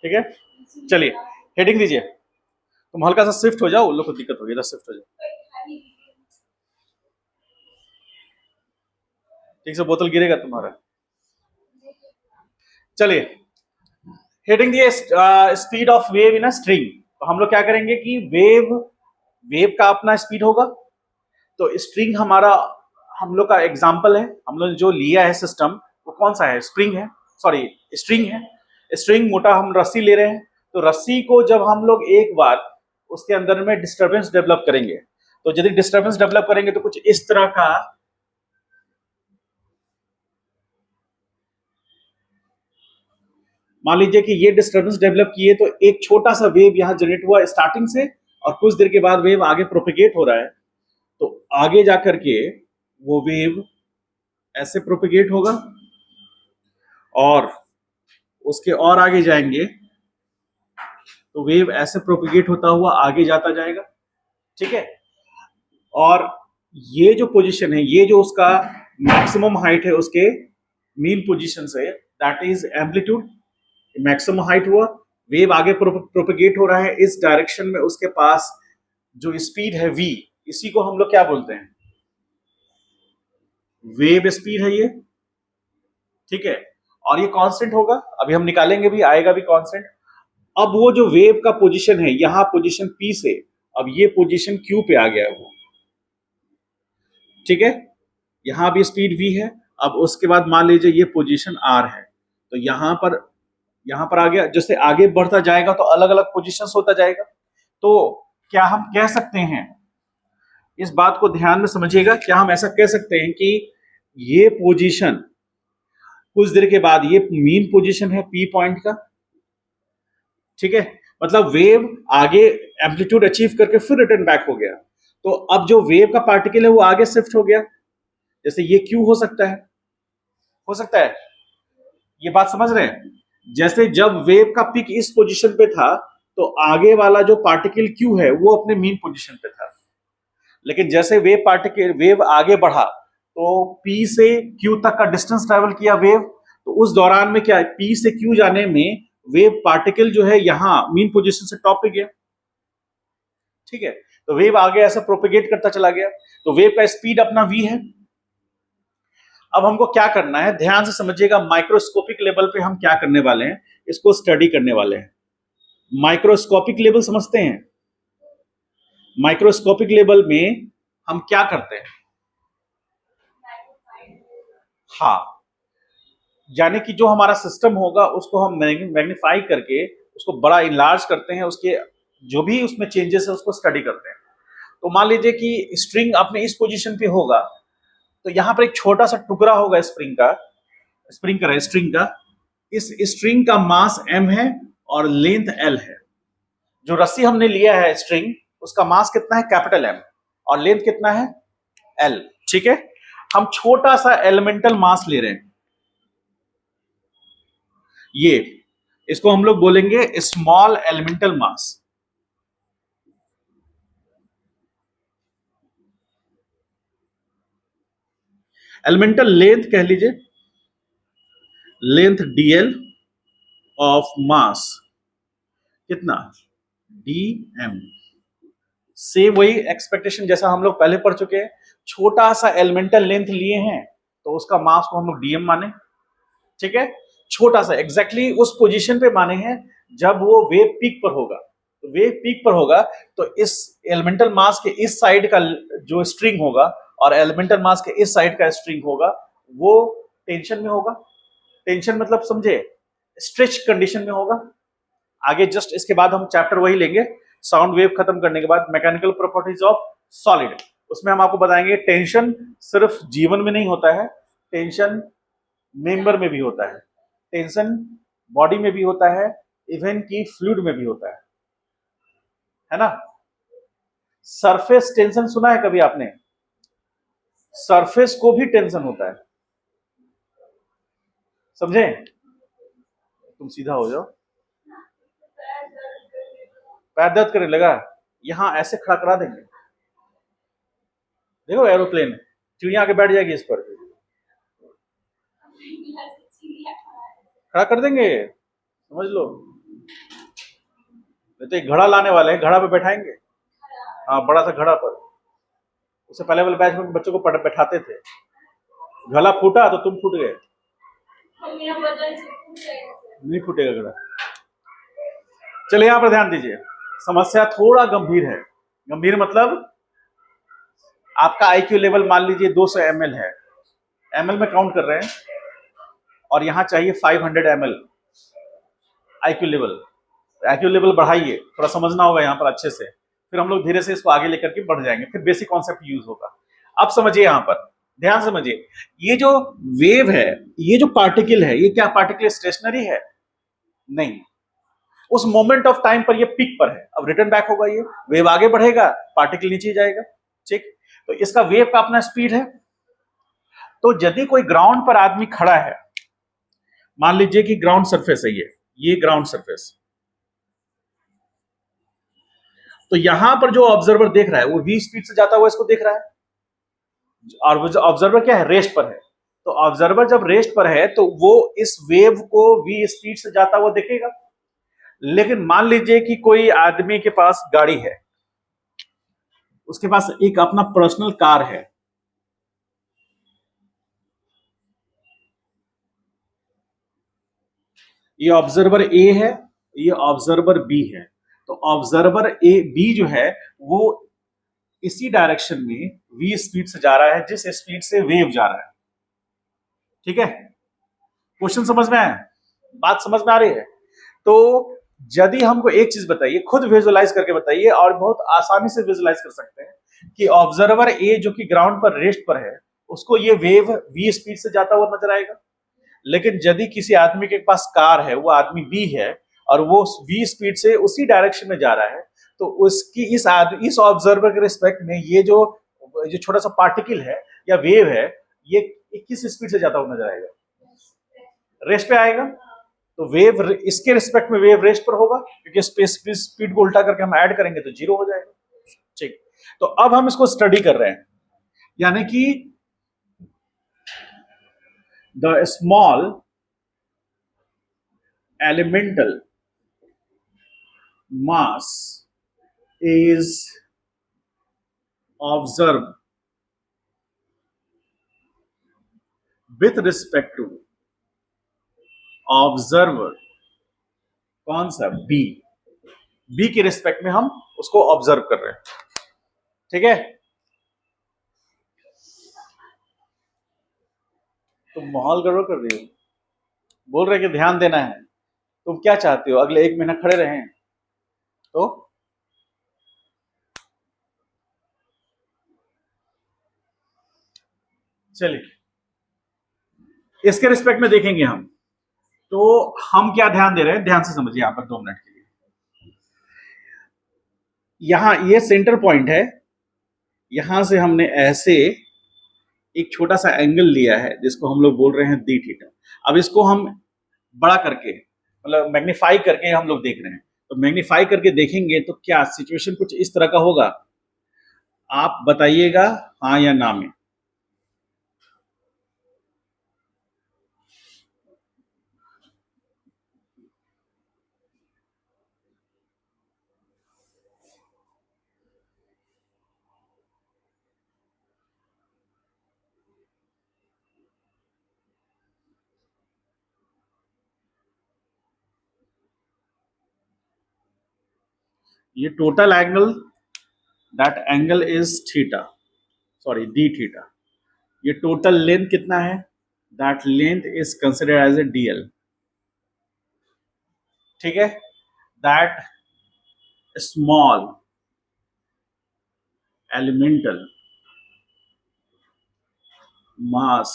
ठीक है, चलिए हेडिंग दीजिए। तुम हल्का सा शिफ्ट हो जाओ, उन लोग को दिक्कत होगी, इधर शिफ्ट हो जाओ। ठीक से बोतल गिरेगा तुम्हारा। चलिए हेडिंग दिए speed of wave in a string. तो हम लोग क्या करेंगे कि वेव का अपना स्पीड होगा। तो स्ट्रिंग हमारा, हम लोग का एग्जांपल है, हम लोग जो लिया है सिस्टम वो कौन सा है, स्प्रिंग है, सॉरी स्ट्रिंग है। स्ट्रिंग मोटा हम रस्सी ले रहे हैं। तो रस्सी को जब हम लोग एक बार उसके अंदर में डिस्टर्बेंस डेवलप करेंगे, तो यदि डिस्टर्बेंस डेवलप करेंगे तो कुछ इस तरह का, मान लीजिए कि ये डिस्टर्बेंस डेवलप किए तो एक छोटा सा वेव यहां जनरेट हुआ स्टार्टिंग से, और कुछ देर के बाद वेव आगे प्रोपेगेट हो रहा है। तो आगे जाकर के वो वेव ऐसे प्रोपेगेट होगा, और उसके और आगे जाएंगे तो वेव ऐसे प्रोपेगेट होता हुआ आगे जाता जाएगा। ठीक है, और ये जो पोजीशन है, ये जो उसका मैक्सिमम हाइट है उसके मीन पोजीशन से, that is amplitude. Maximum height हुआ, वेव आगे प्रोपेगेट हो रहा है इस डायरेक्शन में, उसके पास जो स्पीड है v, इसी को हम लोग क्या बोलते हैं, वेव स्पीड है ये। ठीक है, और ये कांस्टेंट होगा, अभी हम निकालेंगे भी, आएगा भी कांस्टेंट। अब वो जो वेव का पोजीशन है, यहां पोजीशन P से अब ये पोजीशन Q पे आ गया वो। ठीक है, यहां भी स्पीड v है। अब उसके बाद मान लीजिए ये पोजीशन R है, तो यहां पर आ गया। जैसे आगे बढ़ता जाएगा तो अलग अलग पोजीशंस होता जाएगा। तो क्या हम कह सकते हैं, इस बात को ध्यान में समझिएगा, क्या हम ऐसा कह सकते हैं कि ये पोजीशन कुछ देर के बाद ये मीन पोजीशन है P पॉइंट का। ठीक है, मतलब वेव आगे एम्पलीट्यूड अचीव करके फिर रिटर्न बैक हो गया। तो अब जो वेव का पार्टिकल है वो आगे शिफ्ट हो गया, जैसे ये Q हो सकता है, हो सकता है। ये बात समझ रहे हैं, जैसे जब वेव का पिक इस पोजीशन पे था तो आगे वाला जो पार्टिकल Q है वो अपने मीन पोजीशन पे था। लेकिन जैसे वेव आगे बढ़ा तो P से Q तक का डिस्टेंस ट्रेवल किया वेव, तो उस दौरान में क्या है, P से Q जाने में वेव पार्टिकल जो है यहां मीन पोजीशन से टॉप पे गया। ठीक है, तो वेव आगे ऐसा प्रोपेगेट करता चला गया, तो वेव का स्पीड अपना v है। अब हमको क्या करना है, ध्यान से समझिएगा, माइक्रोस्कोपिक लेवल पे हम क्या करने वाले हैं, इसको स्टडी करने वाले हैं। माइक्रोस्कोपिक लेवल समझते हैं, माइक्रोस्कोपिक लेवल में हम क्या करते हैं, हाँ, यानी कि जो हमारा सिस्टम होगा उसको हम मैग्नीफाई करके उसको बड़ा इनलार्ज करते हैं, उसके जो भी उसमें चेंजेस है उसको स्टडी करते हैं। तो मान लीजिए कि स्ट्रिंग अपने इस पोजीशन पे होगा, तो यहां पर एक छोटा सा टुकड़ा होगा स्ट्रिंग का। इस स्ट्रिंग का मास m है और लेंथ l है। जो रस्सी हमने लिया है स्ट्रिंग, उसका मास कितना है, कैपिटल M, और लेंथ कितना है, l। ठीक है, हम छोटा सा एलिमेंटल मास ले रहे हैं, ये इसको हम लोग बोलेंगे स्मॉल एलिमेंटल मास। एलिमेंटल लेंथ कह लीजिए, लेंथ dl ऑफ मास कितना, dm। सेम वही एक्सपेक्टेशन जैसा हम लोग पहले पढ़ चुके हैं, छोटा सा एलिमेंटल लेंथ लिए हैं तो उसका मास को हम लोग dm माने। ठीक है, छोटा सा एग्जैक्टली उस पोजीशन पे माने हैं जब वो वेव पीक पर होगा। तो वेव पीक पर होगा तो इस एलिमेंटल मास के इस साइड का जो स्ट्रिंग होगा और एलिमेंटल मास के इस साइड का स्ट्रिंग होगा वो टेंशन में होगा। टेंशन मतलब समझे, स्ट्रेच कंडीशन में होगा। आगे जस्ट इसके बाद हम चैप्टर वही लेंगे, साउंड वेव खत्म करने के बाद मैकेनिकल प्रॉपर्टीज ऑफ सॉलिड। उसमें हम आपको बताएंगे टेंशन सिर्फ जीवन में नहीं होता है, टेंशन मेंबर में भी होता है, टेंशन बॉडी में भी होता है, इवन की फ्लूइड में भी होता है ना। सरफेस टेंशन सुना है कभी आपने, सरफेस को भी टेंशन होता है, समझे। तुम सीधा हो जाओ, पैर दर्द करने लगा, यहां ऐसे खड़ा करा देंगे, देखो एरोप्लेन, चिड़िया आके बैठ जाएगी इस पर, खड़ा कर देंगे, समझ लो। नहीं तो एक घड़ा लाने वाले हैं, घड़ा पे बैठाएंगे। हाँ, बड़ा सा घड़ा पर। उससे पहले वाले बैच में बच्चों को बैठाते थे। गला फूटा तो तुम फूट गए। नहीं फूटेगा घड़ा। चलिए यहाँ पर ध्यान दीजिए, समस्या थोड़ा गंभीर है। गंभीर मतलब आपका आईक्यू लेवल मान लीजिए 200 ml है, ml में काउंट कर रहे हैं, और यहां चाहिए 500 ml IQ level. IQ level बढ़ाइए, थोड़ा समझना होगा यहाँ पर अच्छे से, फिर हम लोग धीरे से इसको आगे लेकर के बढ़ जाएंगे, फिर बेसिक कॉन्सेप्ट यूज होगा। अब समझिए, यहाँ पर ध्यान समझिए, ये जो वेव है, ये जो पार्टिकल है, ये क्या पार्टिकल स्टेशनरी है? नहीं, उस मोमेंट ऑफ टाइम पर ये पिक पर है, अब रिटर्न बैक होगा, ये वेव आगे बढ़ेगा, पार्टिकल नीचे जाएगा। ठीक, तो इसका वेव का अपना स्पीड है। तो यदि कोई ग्राउंड पर आदमी खड़ा है, मान लीजिए कि ग्राउंड सरफेस है ये ग्राउंड सरफेस, तो यहां पर जो ऑब्जर्वर देख रहा है वो v स्पीड से जाता हुआ इसको देख रहा है, और वो जो ऑब्जर्वर क्या है, रेस्ट पर है। तो ऑब्जर्वर जब रेस्ट पर है तो वो इस वेव को v स्पीड से जाता हुआ देखेगा। लेकिन मान लीजिए कि कोई आदमी के पास गाड़ी है, उसके पास एक अपना पर्सनल कार है, ये ऑब्जर्वर ए है, ये ऑब्जर्वर बी है। तो ऑब्जर्वर ए बी जो है वो इसी डायरेक्शन में v स्पीड से जा रहा है जिस स्पीड से वेव जा रहा है। ठीक है, क्वेश्चन समझ में आया? बात समझ में आ रही है? तो यदि हमको एक चीज बताइए, खुद विजुअलाइज करके बताइए, और बहुत आसानी से विजुअलाइज कर सकते हैं कि ऑब्जर्वर ए जो कि ग्राउंड पर रेस्ट पर है, उसको ये वेव v स्पीड से जाता हुआ नजर आएगा। लेकिन यदि किसी आदमी के पास कार है, वो आदमी बी है, और वो v स्पीड से उसी डायरेक्शन में जा रहा है, तो उसकी इस ऑब्जर्वर के रिस्पेक्ट में ये जो छोटा सा पार्टिकल है या वेव है, ये किस स्पीड से जाता हुआ नजर आएगा? रेस्ट पे आएगा। तो वेव इसके रिस्पेक्ट में वेव रेस्ट पर होगा, क्योंकि स्पीड को उल्टा करके हम ऐड करेंगे तो 0 हो जाएगा। ठीक, तो अब हम इसको स्टडी कर रहे हैं, यानी कि the small elemental mass is observed with respect to observer, कौन सा? बी। बी के रिस्पेक्ट में हम उसको ऑब्जर्व कर रहे हैं। ठीक है, तुम माहौल गड़बड़ कर रही हो, बोल रहे कि ध्यान देना है। तुम क्या चाहते हो, अगले 1 महीना खड़े रहें? तो चलिए, इसके रिस्पेक्ट में देखेंगे हम। तो हम क्या ध्यान दे रहे हैं, ध्यान से समझिए यहां पर 2 मिनट के लिए। यहां ये सेंटर पॉइंट है, यहां से हमने ऐसे एक छोटा सा एंगल लिया है जिसको हम लोग बोल रहे हैं डी थीटा। अब इसको हम बड़ा करके, मतलब मैग्नीफाई करके हम लोग देख रहे हैं। तो मैग्नीफाई करके देखेंगे तो क्या सिचुएशन कुछ इस तरह का होगा, आप बताइएगा हाँ या ना में। ये total angle, that angle is theta, sorry D theta. ये टोटल लेंथ कितना है, that length is considered as a DL. ठीक है, that small elemental mass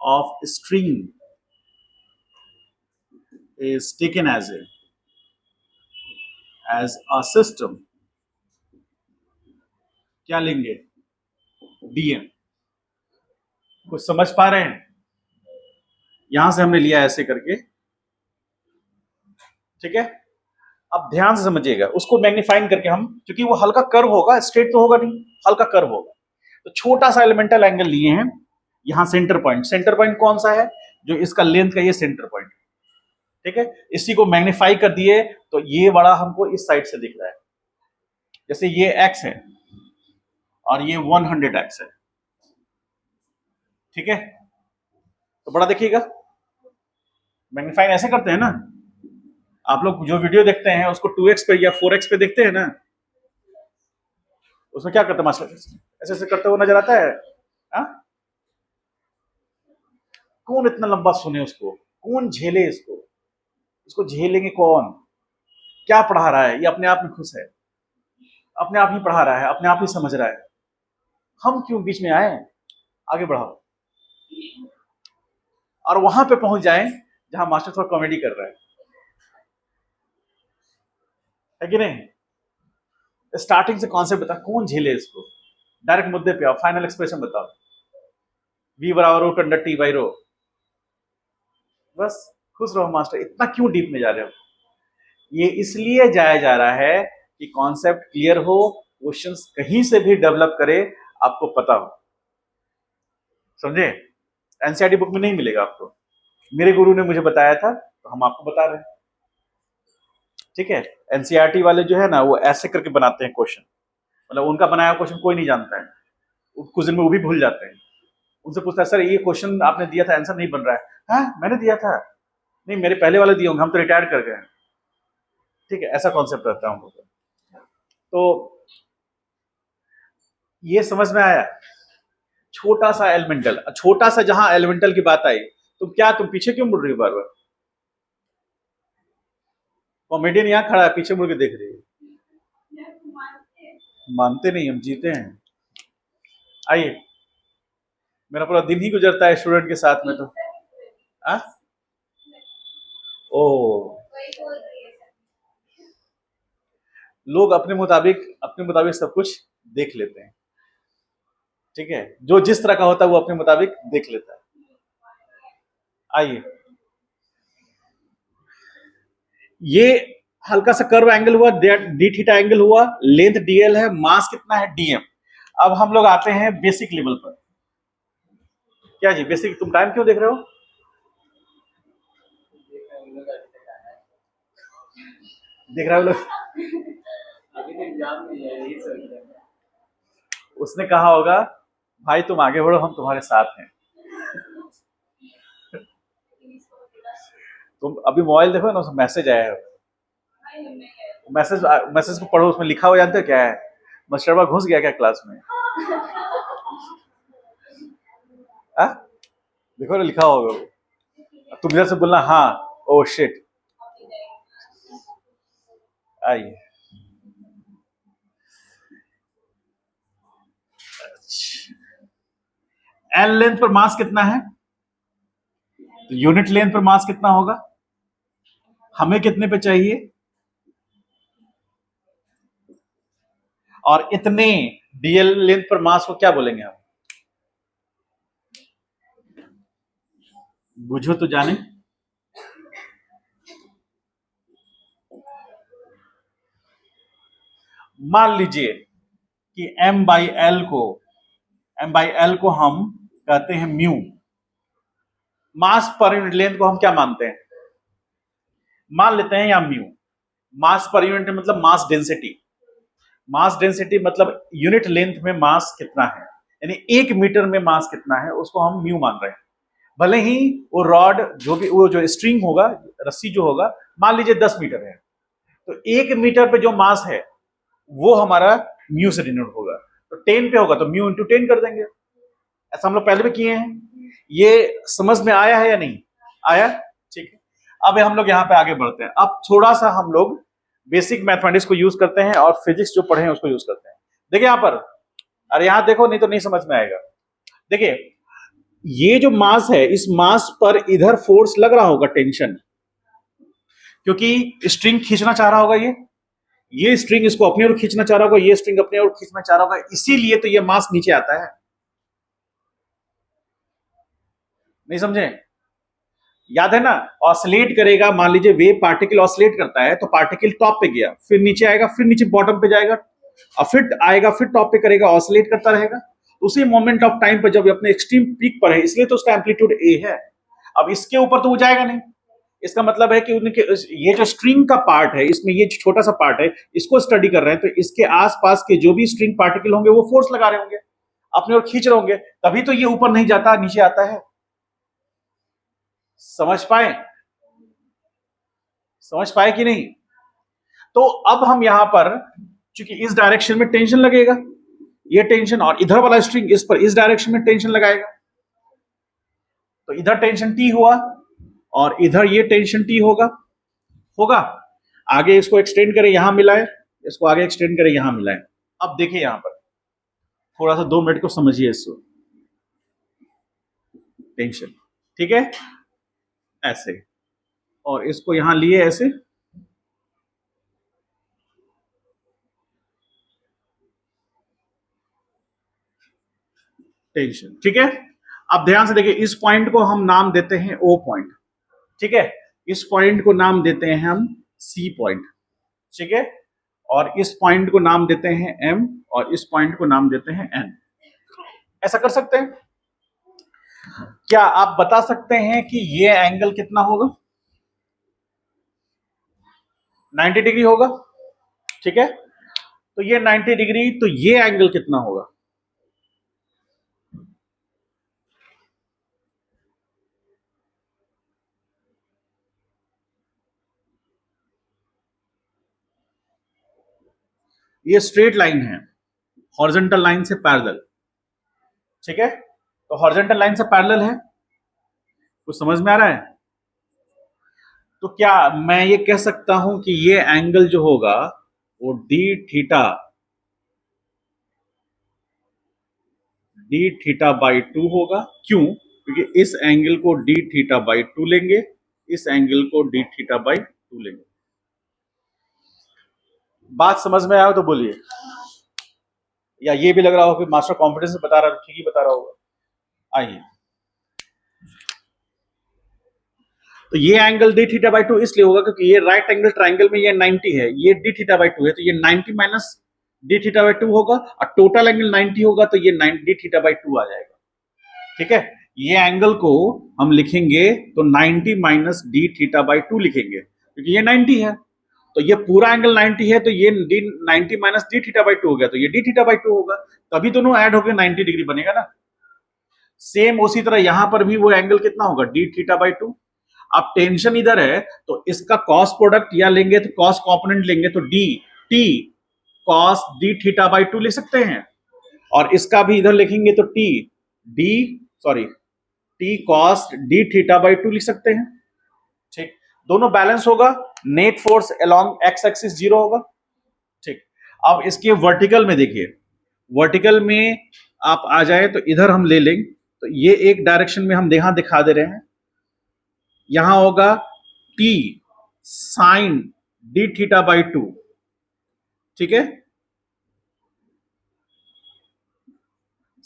of string is taken as a system, क्या लेंगे, डीएम। कुछ समझ पा रहे हैं? यहां से हमने लिया ऐसे करके। ठीक है, अब ध्यान से समझिएगा, उसको मैग्नीफाइंग करके हम, क्योंकि वो हल्का कर्व होगा, स्ट्रेट तो होगा नहीं, हल्का कर्व होगा, तो छोटा सा एलिमेंटल एंगल लिए हैं। यहां सेंटर पॉइंट कौन सा है, जो इसका लेंथ का ये सेंटर पॉइंट। ठीक है, इसी को मैग्नीफाई कर दिए तो ये बड़ा हमको इस साइड से दिख रहा है। जैसे ये x है और ये 100x है, ठीक है, तो बड़ा देखिएगा, मैग्नीफाई ऐसे करते हैं ना आप लोग, जो वीडियो देखते हैं उसको 2x पे या 4x पे देखते हैं ना, उसमें क्या करते हैं मास्टर, ऐसे ऐसे करते हुए नजर आता है। हा? कौन इतना लंबा सुने उसको, कौन झेले इसको, इसको झेलेंगे कौन, क्या पढ़ा रहा है, ये अपने आप में खुश है, अपने आप ही पढ़ा रहा है, अपने आप ही समझ रहा है, हम क्यों बीच में आए, आगे बढ़ाओ। और वहां पे पहुंच जाएं जहां मास्टर थोड़ा कॉमेडी कर रहा है कि नहीं, स्टार्टिंग से कॉन्सेप्ट बता, कौन झेले इसको, डायरेक्ट मुद्दे पे आओ, फाइनल एक्सप्रेशन बताओ, v बराबर root under T by rho, बस खुश रहो मास्टर, इतना क्यों डीप में जा रहे हो। ये इसलिए जाया जा रहा है कि कॉन्सेप्ट क्लियर हो, क्वेश्चंस कहीं से भी डेवलप करे, आपको पता हो, समझे। एनसीईआरटी बुक में नहीं मिलेगा आपको, मेरे गुरु ने मुझे बताया था तो हम आपको बता रहे हैं, ठीक है। एनसीईआरटी वाले जो है ना वो ऐसे करके बनाते हैं क्वेश्चन, मतलब उनका बनाया क्वेश्चन कोई नहीं जानता है, कुछ दिन में वो भी भूल जाते हैं। उनसे पूछता है सर ये क्वेश्चन आपने दिया था आंसर नहीं बन रहा है, हाँ मैंने दिया था, नहीं मेरे पहले वाले दिए होंगे, हम तो रिटायर कर गए, ठीक है, ऐसा कॉन्सेप्ट रहता है हम लोग का। तो ये समझ में आया, छोटा सा एलिमेंटल, छोटा सा जहां एलिमेंटल की बात आई, तुम पीछे क्यों मुड़ रही हो बार बार, कॉमेडियन यहाँ खड़ा है पीछे मुड़ के देख रही है, मानते नहीं, हम जीते हैं। आइए, मेरा पूरा दिन ही गुजरता है स्टूडेंट के साथ में, तो आ? ओ, लोग अपने मुताबिक सब कुछ देख लेते हैं, ठीक है, जो जिस तरह का होता है वो अपने मुताबिक देख लेता है। आइए, ये हल्का सा कर्व एंगल हुआ, डी थीटा एंगल हुआ, लेंथ डीएल है, मास कितना है डीएम। अब हम लोग आते हैं बेसिक लेवल पर। क्या जी बेसिक, तुम टाइम क्यों देख रहे हो, देख रहे हो लोग, उसने कहा होगा भाई तुम आगे बढ़ो हम तुम्हारे साथ हैं, तुम अभी मोबाइल देखो ना, उसमें मैसेज आया है, मैसेज को पढ़ो, उसमें लिखा हुआ जानते हो क्या है, मस्टरबा घुस गया क्या क्लास में, आ? देखो ना लिखा होगा, तुम इधर से बोलना हाँ, ओ शिट। आइए, एल लेंथ पर मास कितना है, तो यूनिट लेंथ पर मास कितना होगा, हमें कितने पे चाहिए, और इतने डीएल लेंथ पर मास को क्या बोलेंगे हम, बुझो तो जाने। मान लीजिए कि m बाई एल को हम कहते हैं म्यू, मास पर यूनिट लेंथ को हम क्या मानते हैं, मान लेते हैं या म्यू, मास पर यूनिट मतलब मास डेंसिटी मतलब यूनिट लेंथ में मास कितना है, यानी 1 मीटर में मास कितना है उसको हम म्यू मान रहे हैं। भले ही वो रॉड जो भी, वो जो स्ट्रिंग होगा, रस्सी जो होगा, मान लीजिए 10 मीटर है, तो 1 मीटर पे जो मास है वो हमारा म्यू से डिनोट होगा, तो 10 पे होगा तो म्यू इंटू 10 कर देंगे, ऐसा हम लोग पहले भी किए हैं। ये समझ में आया है या नहीं आया, ठीक है। अब हम लोग यहाँ पे आगे बढ़ते हैं, अब थोड़ा सा हम लोग बेसिक मैथमेटिक्स को यूज करते हैं और फिजिक्स जो पढ़े हैं उसको यूज करते हैं। देखिए यहाँ पर, अरे यहाँ देखो नहीं तो नहीं समझ में आएगा। देखिए ये जो मास है, इस मास पर इधर फोर्स लग रहा होगा, टेंशन, क्योंकि स्ट्रिंग खींचना चाह रहा होगा, ये स्ट्रिंग इसको अपनी ओर खींचना चाह रहा होगा, ये स्ट्रिंग अपनी ओर खींचना चाह रहा होगा, इसीलिए तो ये मास नीचे आता है। नहीं समझे, याद है ना, ऑसिलेट करेगा, मान लीजिए वेव पार्टिकल ऑसिलेट करता है तो पार्टिकल टॉप पे गया, फिर नीचे आएगा, फिर नीचे बॉटम पे जाएगा, और फिर आएगा, फिर टॉप पे करेगा, ऑसिलेट करता रहेगा। उसी मोमेंट ऑफ टाइम पर जब अपने एक्सट्रीम पीक पर है, इसलिए तो उसका एम्पलीट्यूड ए है। अब इसके ऊपर तो वो जाएगा नहीं, इसका मतलब है कि उनके ये जो स्ट्रिंग का पार्ट है, इसमें ये जो छोटा सा पार्ट है, इसको स्टडी कर रहे हैं, तो इसके आसपास के जो भी स्ट्रिंग पार्टिकल होंगे वो फोर्स लगा रहे होंगे, अपने ओर खींच रहे होंगे, तभी तो ये ऊपर नहीं जाता, नीचे आता है। समझ पाए? समझ पाए कि नहीं? तो अब हम यहां पर, चूंकि इस डायरेक्शन में टेंशन लगेगा, ये टेंशन, और इधर वाला स्ट्रिंग इस पर इस डायरेक्शन में टेंशन लगाएगा, तो इधर टेंशन टी हुआ और इधर ये टेंशन टी होगा। होगा। आगे इसको एक्सटेंड करें, यहां मिलाए, इसको आगे एक्सटेंड करें, यहां मिलाए। अब देखिए यहां पर थोड़ा सा 2 मिनट को समझिए इसको। टेंशन, ठीक है, ऐसे, और इसको यहां लिए ऐसे, टेंशन, ठीक है। अब ध्यान से देखिए, इस पॉइंट को हम नाम देते हैं ओ पॉइंट, ठीक है। इस पॉइंट को नाम देते हैं हम सी पॉइंट, ठीक है। और इस पॉइंट को नाम देते हैं एम, और इस पॉइंट को नाम देते हैं एन। ऐसा कर सकते हैं? क्या आप बता सकते हैं कि ये एंगल कितना होगा? 90 डिग्री होगा, ठीक है। तो ये 90 डिग्री, तो ये एंगल कितना होगा? ये स्ट्रेट लाइन है, हॉरिजॉन्टल लाइन से पैरेलल, ठीक है। तो हॉरिजॉन्टल लाइन से पैरेलल है, कुछ समझ में आ रहा है? तो क्या मैं ये कह सकता हूं कि ये एंगल जो होगा वो डी थीटा बाई 2 होगा। क्यों? क्योंकि इस एंगल को डी थीटा बाई 2 लेंगे, इस एंगल को डी थीटा बाई 2 लेंगे। बात समझ में आया तो बोलिए, या ये भी लग रहा हो कि मास्टर कॉन्फिडेंस से बता रहा, ठीक ही बता रहा होगा। आइए, तो ये एंगल डी थीटा बाई 2 इसलिए होगा क्योंकि ये राइट एंगल ट्राइंगल में ये 90 है, ये डी थीटा बाई 2 है, तो ये 90 माइनस डी थीटा बाई 2 होगा, और टोटल एंगल 90 होगा, तो ये डी थीटा बाई 2 आ जाएगा, ठीक है। ये एंगल को हम लिखेंगे तो 90 माइनस डी थीटा बाई 2 लिखेंगे, क्योंकि ये 90 है, तो ये पूरा एंगल 90 है, तो ये 90 माइनस डी थीटा बाई 2 हो गया, तो ये डी थीटा बाई 2 होगा, तभी दोनों ऐड होकर 90 डिग्री बनेगा ना। सेम उसी तरह यहां पर भी वो एंगल कितना होगा? D theta by 2। अब टेंशन इधर है, तो इसका कॉस प्रोडक्ट या लेंगे तो कॉस कंपोनेंट लेंगे, तो D T cos D theta by 2 लिख सकते हैं, और इसका भी इधर लिखेंगे तो T cos D theta by 2 लिख सकते हैं, ठीक। दोनों बैलेंस होगा, net force along x axis 0 होगा, ठीक। अब इसके वर्टिकल में देखिए, वर्टिकल में आप आ जाए तो इधर हम ले लेंगे, तो ये एक डायरेक्शन में हम यहां दिखा दे रहे हैं, यहां होगा T sine D theta by 2, ठीक है,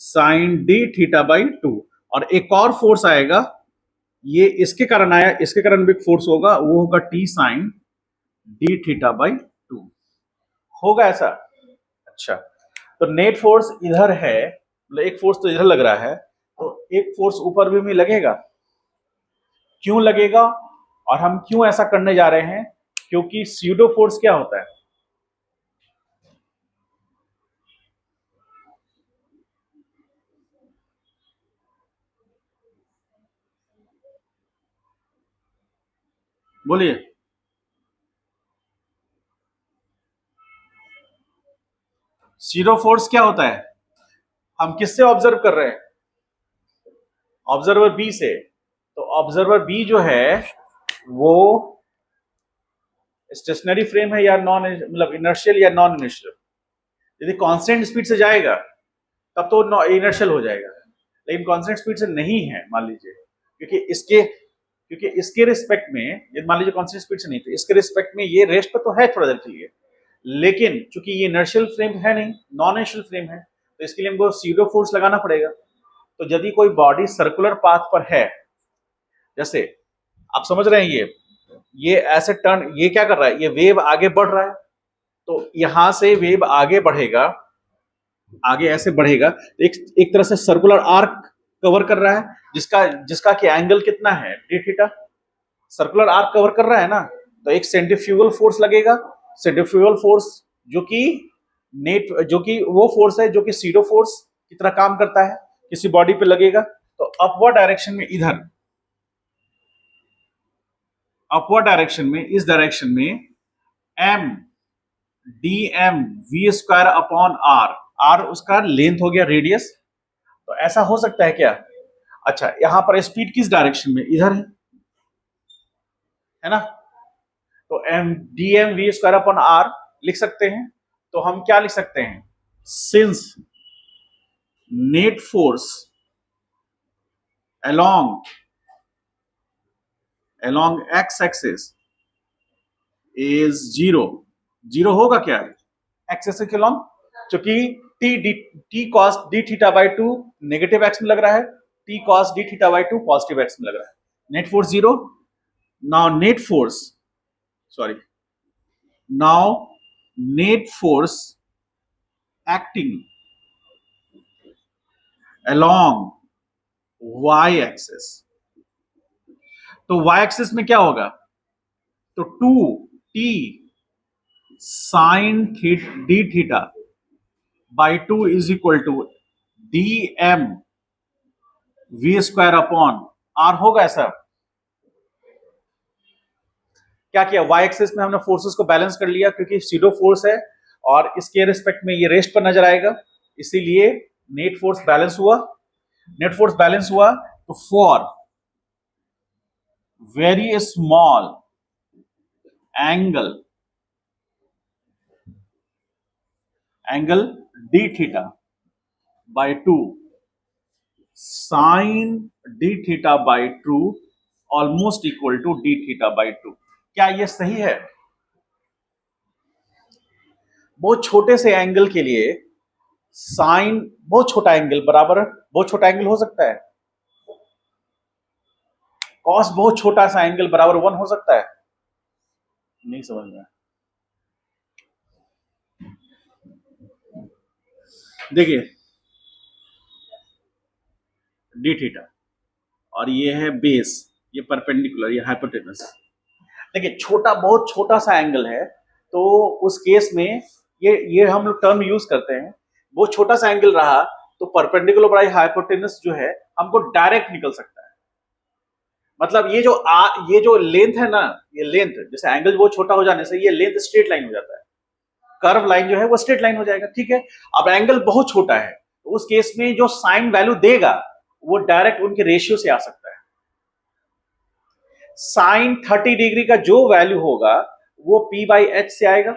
साइन डी थीटा बाई 2। और एक और फोर्स आएगा, ये इसके कारण आया, इसके कारण भी फोर्स होगा, वो होगा T sine D theta by 2, होगा ऐसा। अच्छा, तो नेट फोर्स इधर है, मतलब एक फोर्स तो इधर लग रहा है, तो एक फोर्स ऊपर भी लगेगा। क्यों लगेगा, और हम क्यों ऐसा करने जा रहे हैं? क्योंकि स्यूडो फोर्स क्या होता है? बोलिए। स्यूडो फोर्स क्या होता है? हम किससे ऑब्जर्व कर रहे हैं? ऑब्जर्वर बी से। तो ऑब्जर्वर बी जो है वो स्टेशनरी फ्रेम है या नॉन, मतलब इनर्शियल या नॉन इनर्शियल? यदि कांस्टेंट स्पीड से जाएगा तब तो इनर्शियल हो जाएगा, लेकिन कांस्टेंट स्पीड से नहीं है, मान लीजिए, क्योंकि इसके रिस्पेक्ट में, यदि मान लीजिए कांस्टेंट स्पीड से नहीं, तो इसके रिस्पेक्ट में ये रेस्ट पर तो है थोड़ा देर के लिए, लेकिन चूंकि ये इनर्शियल फ्रेम है नहीं, नॉन इनर्शियल फ्रेम है, तो इसके लिए हमको स्यूडो फोर्स लगाना पड़ेगा। तो यदि कोई बॉडी सर्कुलर पाथ पर है, जैसे आप समझ रहे हैं, ये ऐसे टर्न, ये क्या कर रहा है? ये वेव आगे बढ़ रहा है, तो यहां से वेव आगे बढ़ेगा, आगे ऐसे बढ़ेगा, तो एक तरह से सर्कुलर आर्क कवर कर रहा है, जिसका कि एंगल कितना है? D theta. Circular arc cover कर रहा है ना, तो एक सेंट्रीफ्यूगल फोर्स लगेगा। सेंट्रीफ्यूगल फोर्स जो कि वो फोर्स है जो कि सीडो फोर्स की तरह काम करता है, किसी बॉडी पे लगेगा तो अपवर्ड डायरेक्शन में, अपवर्ड डायरेक्शन में, इस डायरेक्शन में M D M V square upon R, R उसका लेंथ हो गया, रेडियस। तो ऐसा हो सकता है क्या? अच्छा, यहां पर स्पीड किस डायरेक्शन में, इधर है ना, तो M D M V square upon R लिख सकते हैं। तो हम क्या लिख सकते हैं, since net force along x axis is zero, zero होगा क्या x axis के along, क्योंकि t cos d theta by two negative X में लग रहा है, t cos d theta by two positive X में लग रहा है, net force zero. Now net force, sorry, now net force acting along y axis, तो y एक्सिस में क्या होगा, तो 2t sine D theta by two is equal to D M V square upon R होगा ऐसा। क्या किया, y axis में हमने फोर्सेस को बैलेंस कर लिया, क्योंकि सीडो फोर्स है और इसके रिस्पेक्ट में ये रेस्ट पर नजर आएगा, इसीलिए नेट फोर्स बैलेंस हुआ। नेट फोर्स बैलेंस हुआ तो for very small angle D theta by two sine D theta by two almost equal to D theta by two. क्या ये सही है? बहुत छोटे से एंगल के लिए साइन, बहुत छोटा एंगल बराबर, बहुत छोटा एंगल हो सकता है, कॉस बहुत छोटा सा एंगल बराबर 1 हो सकता है, नहीं समझ में? देखिए डी थीटा और ये है बेस, ये परपेंडिकुलर, ये हाइपोटेनस। देखिए छोटा, बहुत छोटा सा एंगल है, तो उस केस में ये हम लोग टर्म यूज करते हैं, बहुत छोटा सा एंगल रहा तो परपेंडिकुलर बाई हाइपोटेनस जो है हमको डायरेक्ट निकल सकता है। मतलब ये जो लेंथ है ना, ये लेंथ, जैसे एंगल बहुत छोटा हो जाने से ये लेंथ स्ट्रेट लाइन हो जाता है, कर्व लाइन जो है वो स्ट्रेट लाइन हो जाएगा, ठीक है। अब एंगल बहुत छोटा है तो उस केस में जो साइन वैल्यू देगा वो डायरेक्ट उनके रेशियो से आ सकता है। साइन 30 डिग्री का जो वैल्यू होगा वो P बाई एच से आएगा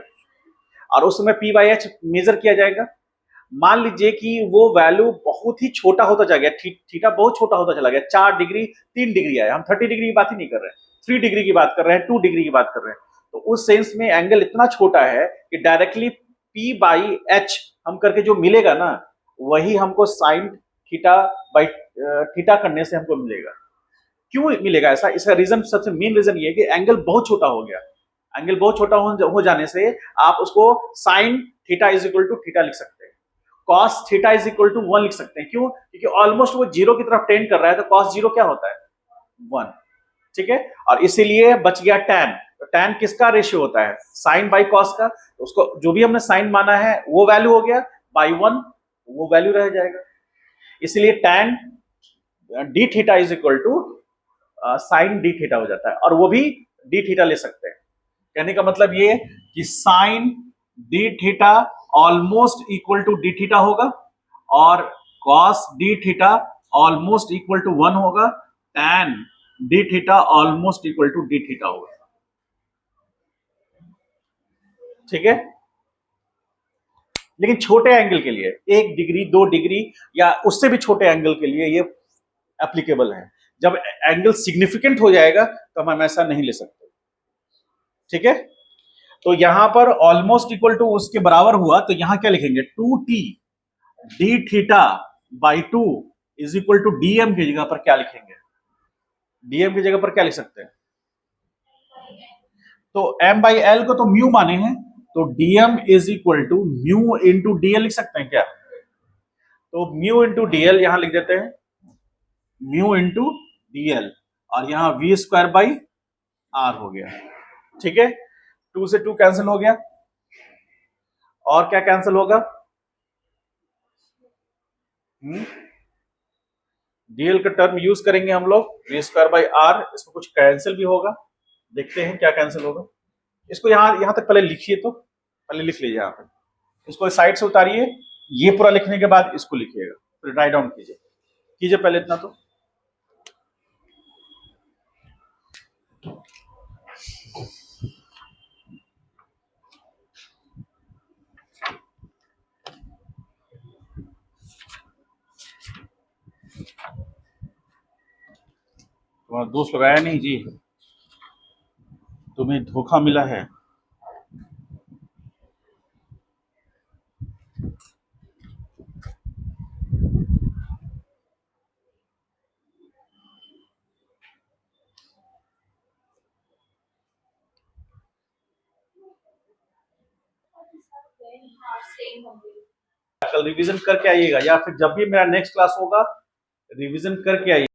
और उस समय P बाई एच मेजर किया जाएगा। मान लीजिए कि वो वैल्यू बहुत ही छोटा होता चला गया, थीटा बहुत छोटा होता चला गया, 4 डिग्री 3 डिग्री आया, हम 30 डिग्री की बात ही नहीं कर रहे हैं, 3 डिग्री की बात कर रहे हैं, 2 डिग्री की बात कर रहे हैं। तो उस सेंस में एंगल इतना छोटा है कि डायरेक्टली P बाई एच हम करके जो मिलेगा ना, वही हमको साइन थीटा बाई थीटा करने से हमको मिलेगा। क्यों मिलेगा ऐसा? इसका रीजन, सबसे मेन रीजन ये है कि एंगल बहुत छोटा हो गया। एंगल बहुत छोटा हो जाने से आप उसको sine theta is equal to theta लिख सकते हैं, cos theta is equal to 1 लिख सकते हैं। क्यों? क्योंकि ऑलमोस्ट वो जीरो की तरफ टेंड कर रहा है, तो कॉस जीरो क्या होता है? 1, ठीक है। और इसीलिए बच गया टैन। तो टैन किसका रेशियो होता है? साइन बाई कॉस का। तो उसको जो भी हमने साइन माना है वो वैल्यू हो गया, बाई 1 वो वैल्यू रह जाएगा। इसलिए tan D theta is equal to sine D theta हो जाता है, और वो भी डी थीटा ले सकते हैं। कहने का मतलब ये कि sine D theta almost equal to D theta होगा और cos D theta almost equal to 1 होगा, tan D theta almost equal to D theta होगा, ठीक है। लेकिन छोटे एंगल के लिए 1 डिग्री 2 डिग्री या उससे भी छोटे एंगल के लिए ये एप्लीकेबल है। जब एंगल सिग्निफिकेंट हो जाएगा तो हम ऐसा नहीं ले सकते, ठीक है। तो यहां पर ऑलमोस्ट इक्वल टू उसके बराबर हुआ, तो यहां क्या लिखेंगे? 2t D theta by two is equal to DM की जगह पर क्या लिखेंगे? डीएम की जगह पर क्या लिख सकते हैं? तो m बाई एल को तो म्यू माने हैं, तो dm is equal to mu into dl लिख सकते हैं क्या? तो म्यू इंटू डीएल यहां लिख देते हैं, म्यू इंटू डीएल, और यहां वी स्क्वायर बाई आर हो गया। ठीक है, 2 से 2 कैंसिल हो गया। और क्या कैंसिल होगा? डीएल का टर्म यूज करेंगे हम लोग, वी स्क्वायर बाई आर। इसमें कुछ कैंसिल भी होगा, देखते हैं क्या कैंसिल होगा। इसको यहां तक पहले लिखिए, तो पहले लिख लीजिए यहाँ पे, इसको साइड से उतारिए। ये पूरा लिखने के बाद इसको लिखिएगा, फिर राइट डाउन कीजिए, कीजिए पहले इतना तो। तुम्हारा दोस्त लगाया नहीं जी, तुम्हें धोखा मिला है। कल रिवीजन करके आइएगा, या फिर जब भी मेरा नेक्स्ट क्लास होगा रिवीजन करके आइए।